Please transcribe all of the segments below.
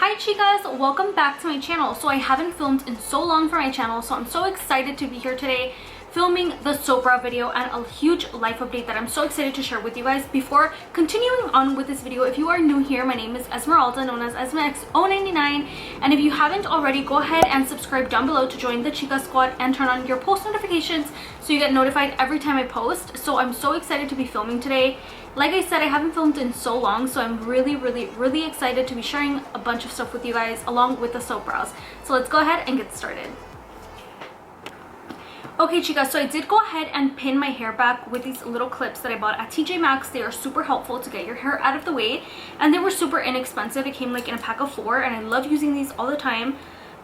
Hi chicas, welcome back to my channel. So I haven't filmed in so long for my channel, so I'm so excited to be here today filming the soap brow video and a huge life update that I'm so excited to share with you guys. Before continuing on with this video, if you are new here, my name is Esmeralda, known as EsmaX099, and if you haven't already, go ahead and subscribe down below to join the Chica Squad and turn on your post notifications so you get notified every time I post. So I'm so excited to be filming today. Like I said, I haven't filmed in so long, so I'm really excited to be sharing a bunch of stuff with you guys along with the soap brows. So let's go ahead and get started. Okay chicas, so I did go ahead and pin my hair back with these little clips that I bought at TJ Maxx. They are super helpful to get your hair out of the way, and they were super inexpensive. It came like in a pack of 4 and I love using these all the time.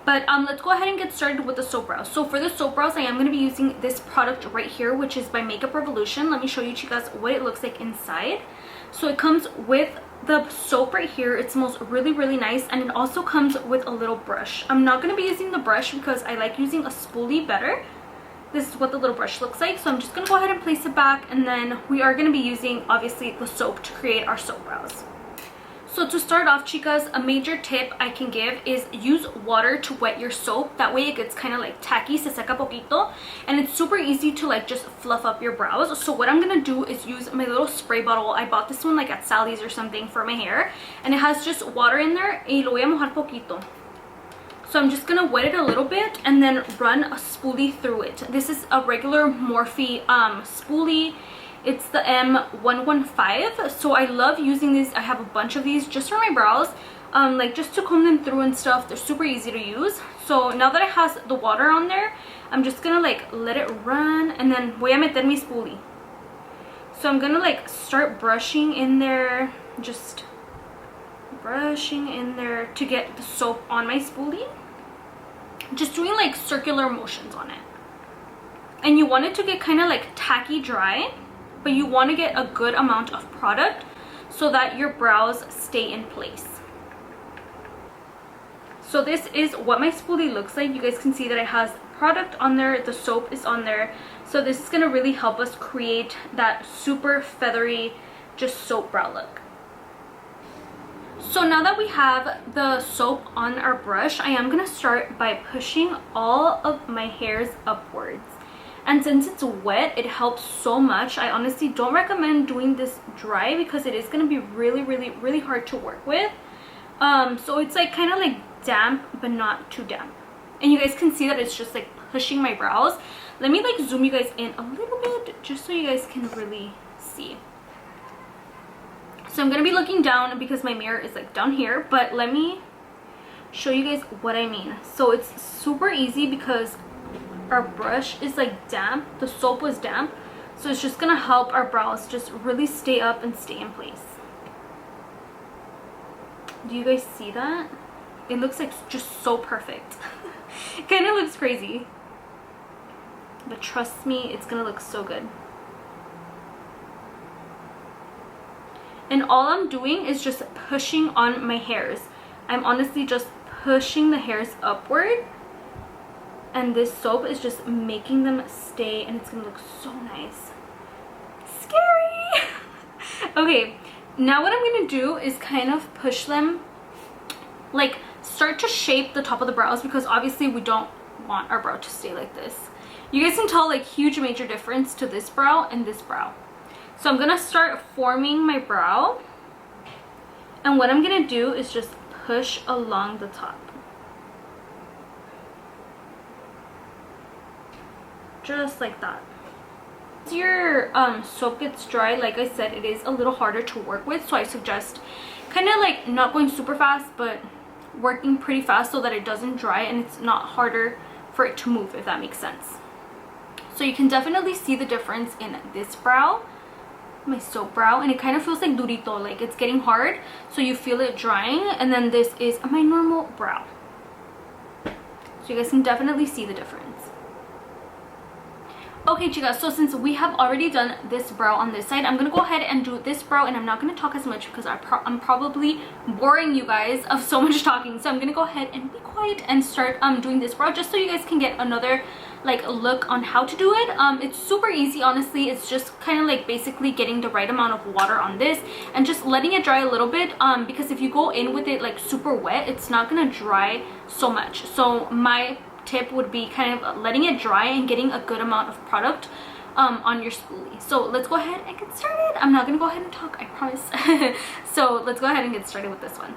But let's go ahead and get started with the soap brows. So for the soap brows, I am going to be using this product right here, which is by Makeup Revolution. Let me show you chicas what it looks like inside. So it comes with the soap right here. It smells really nice, and it also comes with a little brush. I'm not going to be using the brush because I like using a spoolie better. This is what the little brush looks like, so I'm just going to go ahead and place it back, and then we are going to be using obviously the soap to create our soap brows. So to start off chicas, a major tip I can give is use water to wet your soap. That way it gets kind of like tacky, se seca poquito, and it's super easy to like just fluff up your brows. So what I'm gonna do is use my little spray bottle. I bought this one like at Sally's or something for my hair, and it has just water in there, y lo voy a mojar poquito. So I'm just gonna wet it a little bit and then run a spoolie through it. This is a regular Morphe spoolie. It's the M115. So I love using these. I have a bunch of these just for my brows, like just to comb them through and stuff. They're super easy to use. So now that it has the water on there, I'm just gonna like let it run, and then voy a meter mi spoolie. So I'm gonna like start brushing in there, just brushing in there to get the soap on my spoolie, just doing like circular motions on it. And you want it to get kind of like tacky dry, but you want to get a good amount of product so that your brows stay in place. So this is what my spoolie looks like. You guys can see that it has product on there, the soap is on there. So this is going to really help us create that super feathery just soap brow look. So now that we have the soap on our brush, I am going to start by pushing all of my hairs upwards. And since it's wet, it helps so much. I honestly don't recommend doing this dry because it is going to be really hard to work with. So it's like kind of like damp, but not too damp. And you guys can see that it's just like pushing my brows. Let me like zoom you guys in a little bit just so you guys can really see. So I'm going to be looking down because my mirror is like down here, but let me show you guys what I mean. So it's super easy because our brush is like damp, the soap was damp, so it's just going to help our brows just really stay up and stay in place. Do you guys see that? It looks like just so perfect. It kind of looks crazy, but trust me, it's going to look so good. And all I'm doing is just pushing on my hairs. I'm honestly just pushing the hairs upward, and this soap is just making them stay, and it's gonna look so nice. Scary! Okay, now what I'm gonna do is kind of push them, like start to shape the top of the brows, because obviously we don't want our brow to stay like this. You guys can tell like huge major difference to this brow and this brow. So I'm gonna start forming my brow, and what I'm gonna do is just push along the top. Just like that. As your soap gets dry, like I said, it is a little harder to work with, so I suggest kind of like not going super fast, but working pretty fast so that it doesn't dry and it's not harder for it to move, if that makes sense. So you can definitely see the difference in this brow, my soap brow, and it kind of feels like durito, like it's getting hard, so you feel it drying. And then this is my normal brow, so you guys can definitely see the difference. Okay chicas, so since we have already done this brow on this side, I'm gonna go ahead and do this brow, and I'm not gonna talk as much because I'm probably boring you guys of so much talking. So I'm gonna go ahead and be quiet and start doing this brow, just so you guys can get another like look on how to do it. It's super easy, honestly. It's just kind of like basically getting the right amount of water on this and just letting it dry a little bit, because if you go in with it like super wet, it's not gonna dry so much. So my tip would be kind of letting it dry and getting a good amount of product on your spoolie. So let's go ahead and get started. I'm not gonna go ahead and talk, I promise. So let's go ahead and get started with this one.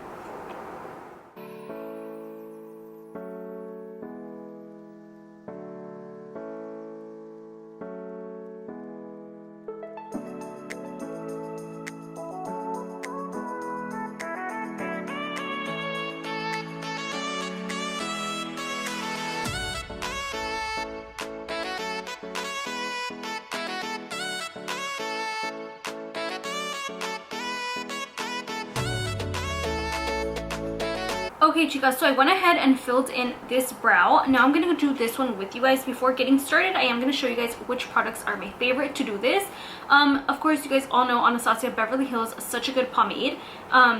Okay, chicas, so I went ahead and filled in this brow. Now I'm gonna do this one with you guys. Before getting started, I am gonna show you guys which products are my favorite to do this. Of course, you guys all know Anastasia Beverly Hills is such a good pomade.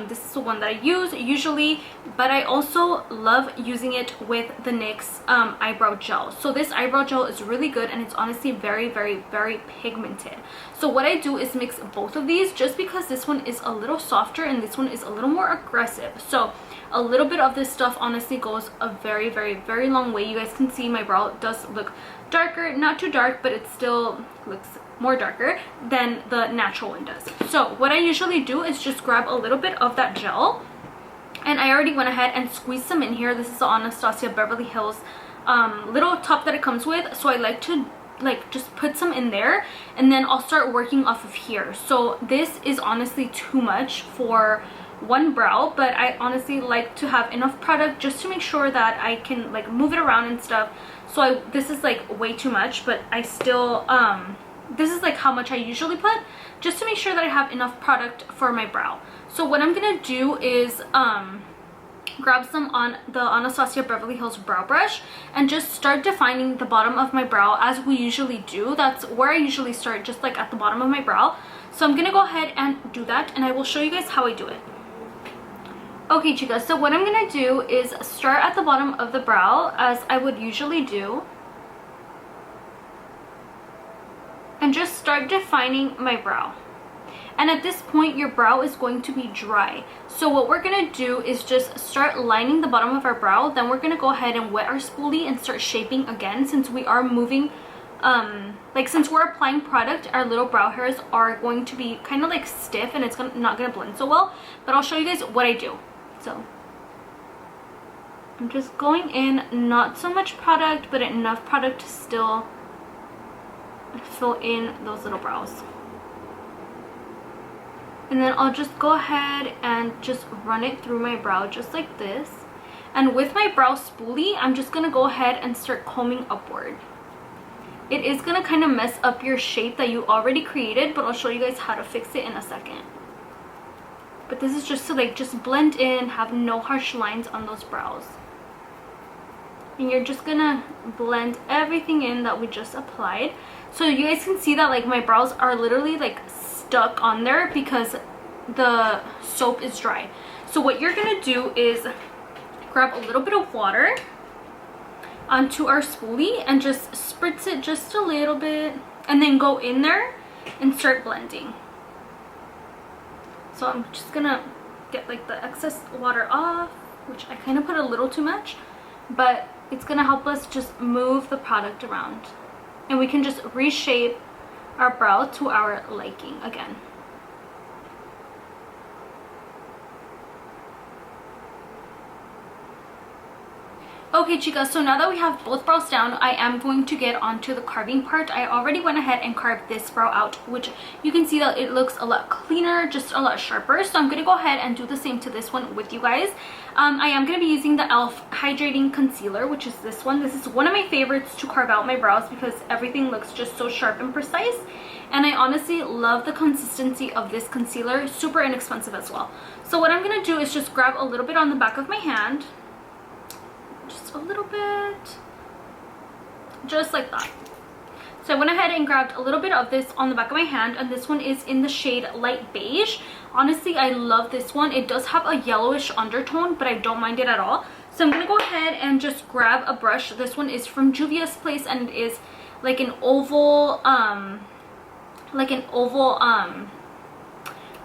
This is the one that I use usually, but I also love using it with the NYX eyebrow gel. So this eyebrow gel is really good, and it's honestly very, very, very pigmented. So what I do is mix both of these, just because this one is a little softer and this one is a little more aggressive. So a little bit of this stuff honestly goes a very, very, very long way. You guys can see my brow does look darker, not too dark, but it still looks more darker than the natural one does. So what I usually do is just grab a little bit of that gel, and I already went ahead and squeezed some in here. This is the Anastasia Beverly Hills little top that it comes with, so I like to just put some in there, and then I'll start working off of here. So this is honestly too much for one brow, but I honestly like to have enough product just to make sure that I can like move it around and stuff. So this is like way too much, but I still this is like how much I usually put, just to make sure that I have enough product for my brow. So what I'm gonna do is grab some on the Anastasia Beverly Hills brow brush and just start defining the bottom of my brow as we usually do. That's where I usually start, just like at the bottom of my brow. So I'm gonna go ahead and do that, and I will show you guys how I do it. Okay, chicas, so what I'm gonna do is start at the bottom of the brow as I would usually do, and just start defining my brow. And at this point, your brow is going to be dry. So what we're gonna do is just start lining the bottom of our brow. Then we're gonna go ahead and wet our spoolie and start shaping again, since we are moving, since we're applying product, our little brow hairs are going to be kind of like stiff, and it's not gonna blend so well. But I'll show you guys what I do. So I'm just going in, not so much product, but enough product to still fill in those little brows. And then I'll just go ahead and just run it through my brow just like this. And with my brow spoolie, I'm just gonna go ahead and start combing upward. It is gonna kind of mess up your shape that you already created, but I'll show you guys how to fix it in a second. But this is just to like just blend in, have no harsh lines on those brows. And you're just gonna blend everything in that we just applied. So you guys can see that like my brows are literally like stuck on there because the soap is dry. So what you're gonna do is grab a little bit of water onto our spoolie and just spritz it just a little bit, and then go in there and start blending. So I'm just gonna get like the excess water off, which I kind of put a little too much, but it's gonna help us just move the product around, and we can just reshape our brow to our liking again. Okay, chicas, so now that we have both brows down, I am going to get onto the carving part. I already went ahead and carved this brow out, which you can see that it looks a lot cleaner, just a lot sharper. So I'm going to go ahead and do the same to this one with you guys. I am going to be using the e.l.f. Hydrating Concealer, which is this one. This is one of my favorites to carve out my brows because everything looks just so sharp and precise. And I honestly love the consistency of this concealer. Super inexpensive as well. So what I'm going to do is just grab a little bit on the back of my hand. Just a little bit, just like that. So I went ahead and grabbed a little bit of this on the back of my hand, and this one is in the shade Light Beige. Honestly, I love this one. It does have a yellowish undertone, but I don't mind it at all. So I'm gonna go ahead and just grab a brush. This one is from Juvia's Place, and it is like an oval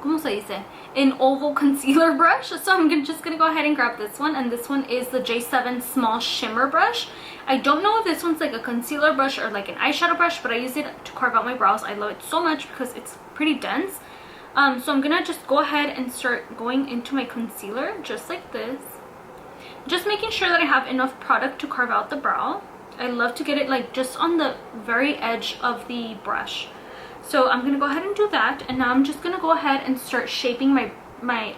¿cómo se dice? An oval concealer brush. So I'm just gonna go ahead and grab this one, and this one is the J7 small shimmer brush. I don't know if this one's like a concealer brush or like an eyeshadow brush, but I use it to carve out my brows. I love it so much because it's pretty dense. So I'm gonna just go ahead and start going into my concealer just like this, just making sure that I have enough product to carve out the brow. I love to get it like just on the very edge of the brush. So I'm gonna go ahead and do that, and now I'm just gonna go ahead and start shaping my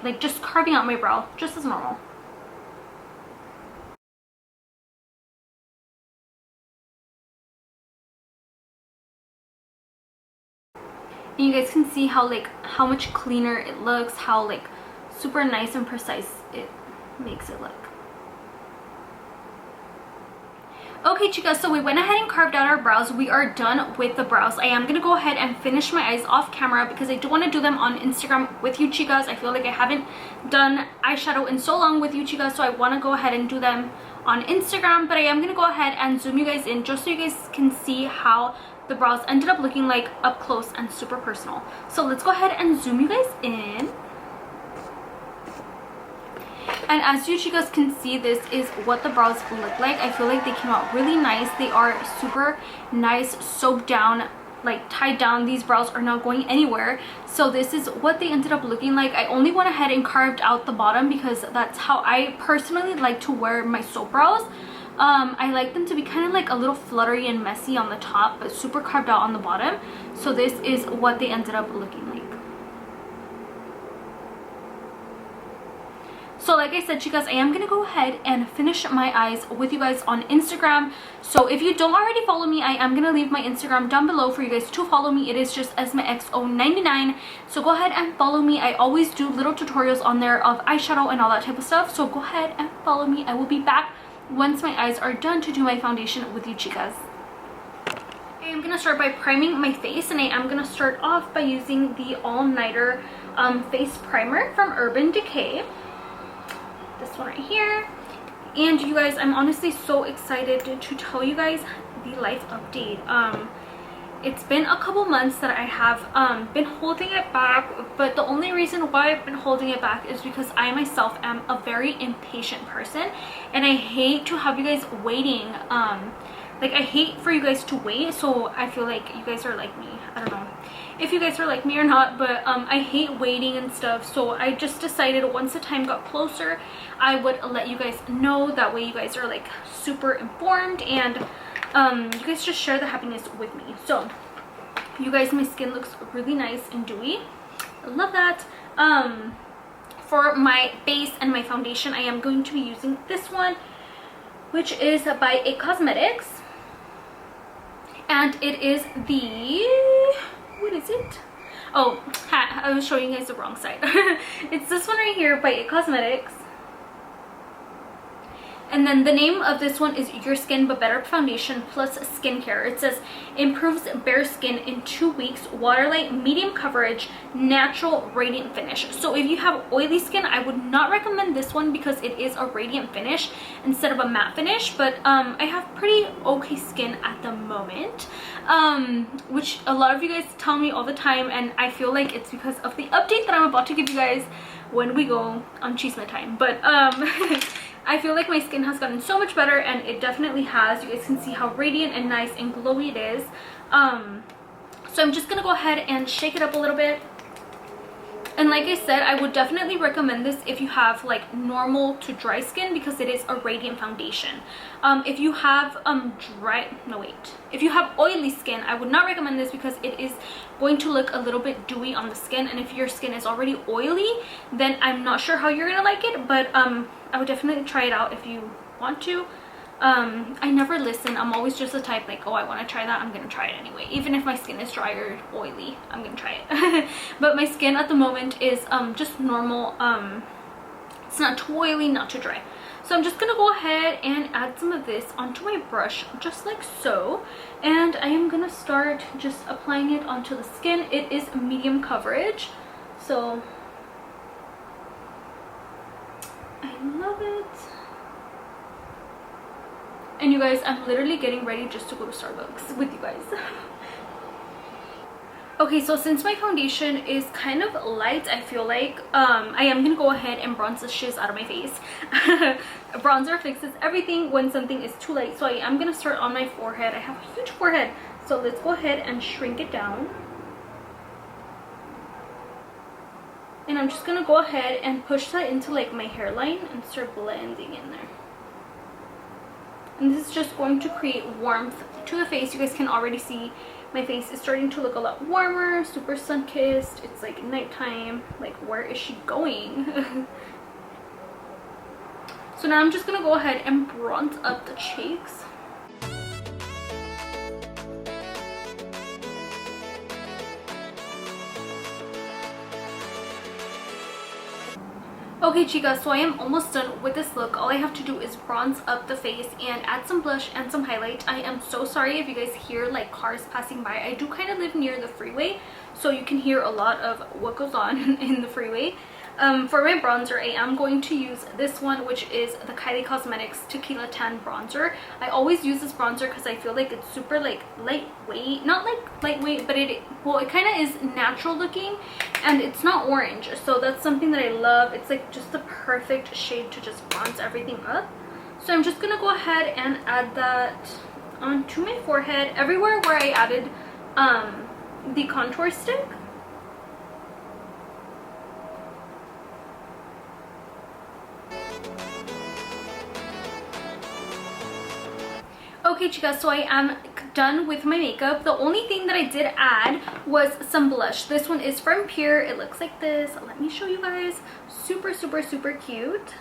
like just carving out my brow just as normal. And you guys can see how much cleaner it looks, how like super nice and precise it makes it look. Okay, chicas, so we went ahead and carved out our brows. We are done with the brows. I am gonna go ahead and finish my eyes off camera because I do want to do them on Instagram with you, chicas. I feel like I haven't done eyeshadow in so long with you, chicas, so I want to go ahead and do them on Instagram. But I am gonna go ahead and zoom you guys in just so you guys can see how the brows ended up looking like up close and super personal. So let's go ahead and zoom you guys in. And as you chicas can see, this is what the brows look like. I feel like they came out really nice. They are super nice, soaped down, like tied down. These brows are not going anywhere. So this is what they ended up looking like. I only went ahead and carved out the bottom because that's how I personally like to wear my soap brows. I like them to be kind of like a little fluttery and messy on the top, but super carved out on the bottom. So this is what they ended up looking like. So like I said, chicas, I am gonna go ahead and finish my eyes with you guys on Instagram. So if you don't already follow me, I am gonna leave my Instagram down below for you guys to follow me. It is just EsmaXO99. So go ahead and follow me. I always do little tutorials on there of eyeshadow and all that type of stuff. So go ahead and follow me. I will be back once my eyes are done to do my foundation with you, chicas. I am gonna start by priming my face, and I am gonna start off by using the All Nighter face primer from Urban Decay. This one right here. And you guys, I'm honestly so excited to tell you guys the life update. It's been a couple months that I have been holding it back, but the only reason why I've been holding it back is because I myself am a very impatient person, and I hate to have you guys waiting. Like, I hate for you guys to wait. So I feel like you guys are like me. I don't know if you guys are like me or not, but I hate waiting and stuff. So I just decided once the time got closer, I would let you guys know. That way you guys are like super informed, and you guys just share the happiness with me. So you guys, my skin looks really nice and dewy. I love that. For my base and my foundation, I am going to be using this one, which is by IT Cosmetics, and it is the, what is it? Oh, I was showing you guys the wrong side. It's this one right here by IT Cosmetics. And then the name of this one is Your Skin But Better Foundation Plus Skincare. It says improves bare skin in 2 weeks, water light, medium coverage, natural radiant finish. So if you have oily skin, I would not recommend this one because it is a radiant finish instead of a matte finish. But I have pretty okay skin at the moment, which a lot of you guys tell me all the time, and I feel like it's because of the update that I'm about to give you guys when we go on Chisme time. But I feel like my skin has gotten so much better, and it definitely has. You guys can see how radiant and nice and glowy it is. So I'm just gonna go ahead and shake it up a little bit. And like I said, I would definitely recommend this if you have like normal to dry skin, because it is a radiant foundation. If you have if you have oily skin, I would not recommend this because it is going to look a little bit dewy on the skin. And if your skin is already oily, then I'm not sure how you're gonna like it, but I would definitely try it out if you want to. I never listen. I'm always just the type like, oh, I want to try that, I'm gonna try it anyway, even if my skin is dry or oily, I'm gonna try it. But my skin at the moment is just normal. It's not too oily, not too dry. So I'm just gonna go ahead and add some of this onto my brush just like so, and I am gonna start just applying it onto the skin. It is medium coverage, so I love it. you guys, I'm literally getting ready just to go to Starbucks with you guys. Okay, so since my foundation is kind of light, I feel like I am gonna go ahead and bronze the shiz out of my face. Bronzer fixes everything when something is too light, so I am gonna start on my forehead. I have a huge forehead, so let's go ahead and shrink it down. And I'm just gonna go ahead and push that into like my hairline and start blending in there. And this is just going to create warmth to the face. You guys can already see my face is starting to look a lot warmer, super sun-kissed. It's like nighttime. Like, where is she going? So now I'm just gonna go ahead and bronze up the cheeks. Okay, chicas, so I am almost done with this look. All I have to do is bronze up the face and add some blush and some highlight. I am so sorry if you guys hear like cars passing by. I do kind of live near the freeway, so you can hear a lot of what goes on in the freeway. For my bronzer, I am going to use this one, which is the Kylie Cosmetics Tequila Tan Bronzer. I always use this bronzer because I feel like it's super like lightweight. Not like lightweight, but it kind of is natural looking, and it's not orange. So that's something that I love. It's like just the perfect shade to just bronze everything up. So I'm just going to go ahead and add that onto my forehead, everywhere where I added the contour stick. Okay, chicas, so I am done with my makeup. The only thing that I did add was some blush. This one is from Pure. It looks like this. Let me show you guys. Super, super, super cute.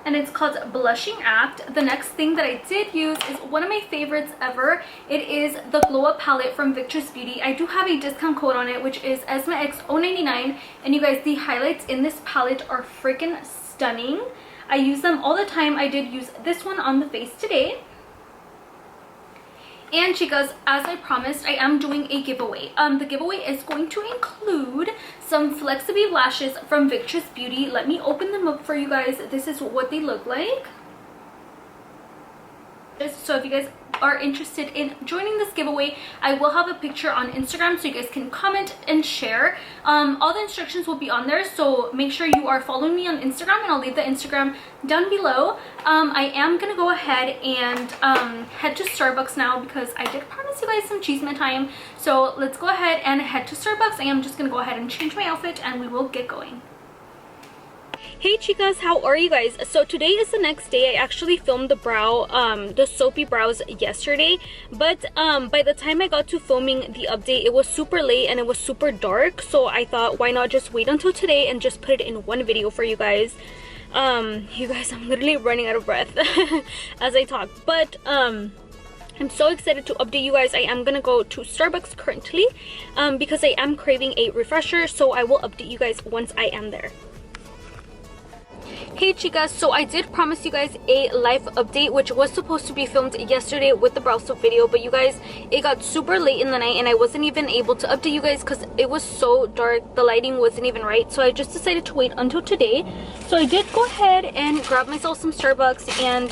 And it's called Blushing Act. The next thing that I did use is one of my favorites ever. It is the Glow Up palette from Victoria's Beauty. I do have a discount code on it, which is ESMAX099. And you guys, the highlights in this palette are freaking stunning. I use them all the time. I did use this one on the face today. And chicas, as I promised, I am doing a giveaway. The giveaway is going to include some Flexibee lashes from Victoria's Beauty. Let me open them up for you guys. This is what they look like. So if you guys are interested in joining this giveaway, I will have a picture on Instagram so you guys can comment and share. All the instructions will be on there, so make sure you are following me on Instagram, and I'll leave the Instagram down below. I am gonna go ahead and head to Starbucks now because I did promise you guys some cheeseman time. So let's go ahead and head to Starbucks. I am just gonna go ahead and change my outfit and we will get going. Hey chicas, how are you guys? So today is the next day. I actually filmed the brow, the soapy brows yesterday, but by the time I got to filming the update, it was super late and it was super dark. So I thought, why not just wait until today and just put it in one video for you guys. You guys, I'm literally running out of breath as I talk, but I'm so excited to update you guys. I am gonna go to Starbucks currently because I am craving a refresher, so I will update you guys once I am there. Hey chicas, so I did promise you guys a live update, which was supposed to be filmed yesterday with the brow soap video, but you guys, it got super late in the night and I wasn't even able to update you guys because it was so dark. The lighting wasn't even right, so I just decided to wait until today. So I did go ahead and grab myself some Starbucks and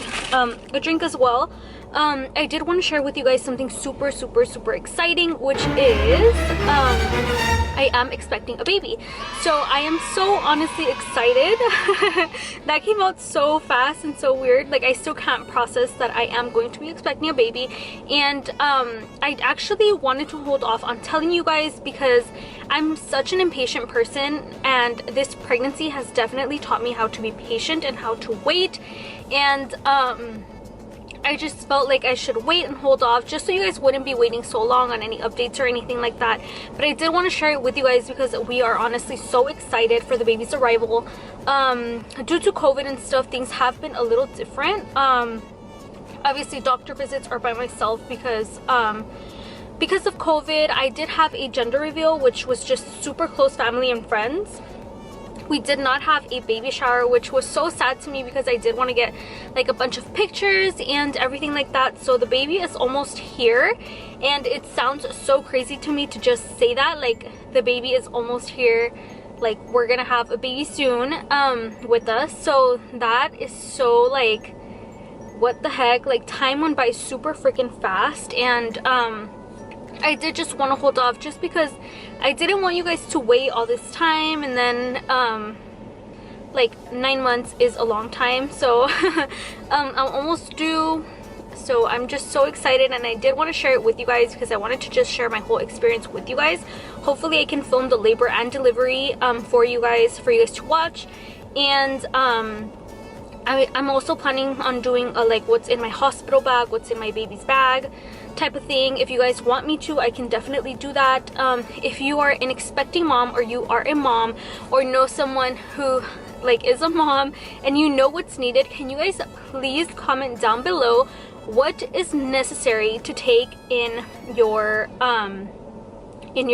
a drink as well. I did want to share with you guys something super, super, super exciting, which is I am expecting a baby. So I am so honestly excited. That came out so fast and so weird. Like, I still can't process that I am going to be expecting a baby. And I actually wanted to hold off on telling you guys because I'm such an impatient person, and this pregnancy has definitely taught me how to be patient and how to wait. And I just felt like I should wait and hold off just so you guys wouldn't be waiting so long on any updates or anything like that. But I did want to share it with you guys because we are honestly so excited for the baby's arrival. Due to COVID and stuff, things have been a little different. Obviously doctor visits are by myself because of COVID. I did have a gender reveal, which was just super close family and friends. We did not have a baby shower, which was so sad to me because I did want to get like a bunch of pictures and everything like that. So the baby is almost here, and it sounds so crazy to me to just say that, like the baby is almost here. like we're gonna have a baby soon with us. So that is so like, what the heck, like time went by super freaking fast. And I did just want to hold off just because I didn't want you guys to wait all this time. And then like 9 months is a long time, so I'm almost due. So I'm just so excited, and I did want to share it with you guys because I wanted to just share my whole experience with you guys. Hopefully I can film the labor and delivery for you guys to watch. And I'm also planning on doing a like what's in my hospital bag, what's in my baby's bag type of thing. If you guys want me to, I can definitely do that. If you are an expecting mom, or you are a mom, or know someone who like is a mom and you know what's needed, can you guys please comment down below what is necessary to take in your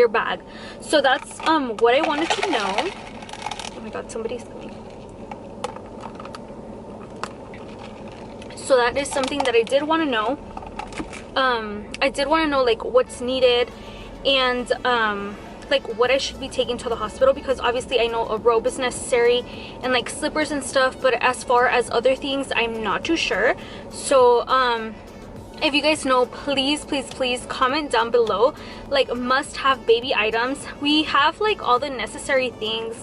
bag. So that's what I wanted to know. Oh my god, somebody's coming. So that is something that I did want to know. I did want to know like what's needed, and like what I should be taking to the hospital, because obviously I know a robe is necessary and like slippers and stuff, but as far as other things I'm not too sure. So if you guys know, please comment down below like must have baby items. We have like all the necessary things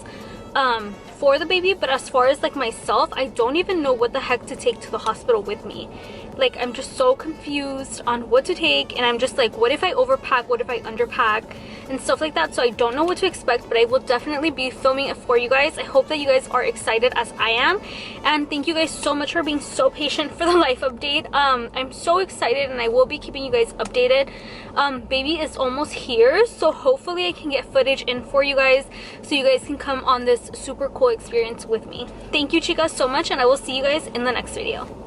for the baby, but as far as like myself, I don't even know what the heck to take to the hospital with me. Like I'm just so confused on what to take, and I'm just like, what if I overpack, what if I underpack and stuff like that. So I don't know what to expect, but I will definitely be filming it for you guys. I hope that you guys are excited as I am, and thank you guys so much for being so patient for the life update. I'm so excited, and I will be keeping you guys updated. Baby is almost here, so hopefully I can get footage in for you guys so you guys can come on this super cool experience with me. Thank you chicas so much, and I will see you guys in the next video.